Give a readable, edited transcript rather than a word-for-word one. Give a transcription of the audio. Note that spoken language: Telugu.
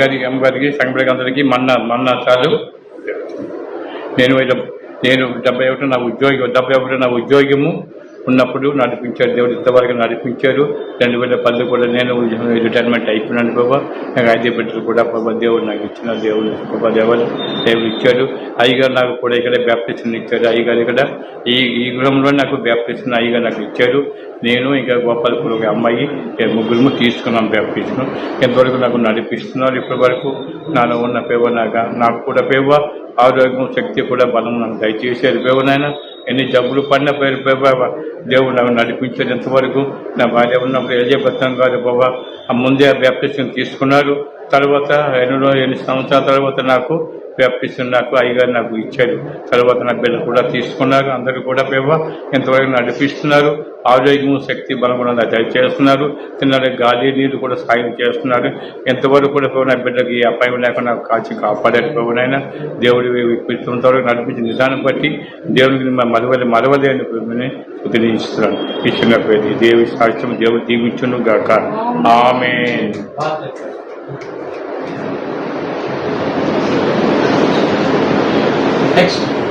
గారికి అమ్మ గారికి సంఘ అందరికీ మన్న చాలు. నేను 71 నా ఉద్యోగము ఉన్నప్పుడు నడిపించారు దేవుడు, ఇంతవరకు నడిపించారు. 2010 కూడా నేను రిటైర్మెంట్ అయిపోయినాను బాబా. నాకు 5 బిడ్డలు కూడా బాబా దేవుడు నాకు ఇచ్చిన దేవుడు బాబా దేవుడు ఇచ్చాడు. అయ్యగారు నాకు కూడా ఇక్కడ బ్యాప్టిజం ఇచ్చారు. అయ్యగారు ఇక్కడ ఈ గృహంలో నాకు బ్యాప్టిజం అయ్యగారు నాకు ఇచ్చారు. నేను ఇంకా గోపాలపూర్ ఒక అమ్మాయి ముగ్గురు తీసుకున్నాం బ్యాప్టిజం. ఎంతవరకు నాకు నడిపిస్తున్నారు. ఇప్పటి వరకు నాలో ఉన్న పేవ నాకు కూడా పేవ ఆరోగ్యం శక్తి కూడా బలం నాకు దయచేసి వెళ్ళిపోయినాయన. ఎన్ని జబ్బులు పడిన పేరు దేవుడు నాకు నడిపించారు. ఎంతవరకు నా భార్య ఉన్నప్పుడు ఎలిజబెత్తం గారు బాబా ముందే బ్యాప్టిజం తీసుకున్నారు. తర్వాత 8 సంవత్సరాల తర్వాత నాకు బ్యాప్టిజం నాకు అయ్యగారు నాకు ఇచ్చారు. తర్వాత నా బిడ్డలు కూడా తీసుకున్నారు. అందరూ కూడా పేవ ఎంతవరకు నడిపిస్తున్నారు. ఆరోగ్యం శక్తి బలం కూడా దయచేస్తున్నారు. తిన్నాడు గాలి నీరు కూడా సాయం చేస్తున్నారు. ఎంతవరకు కూడా నా బిడ్డకి అపాయం లేకుండా కాచి కాపాడేకపోయినైనా దేవుడి ఇంతవరకు నడిపించిన నిదానం బట్టి దేవుడికి మరవలేని ఉదయించుతున్నాను. ఈ చిన్న పేరు దేవి సాక్ష్యం దేవుడు దీవించును గాక. ఆమేన్. Next.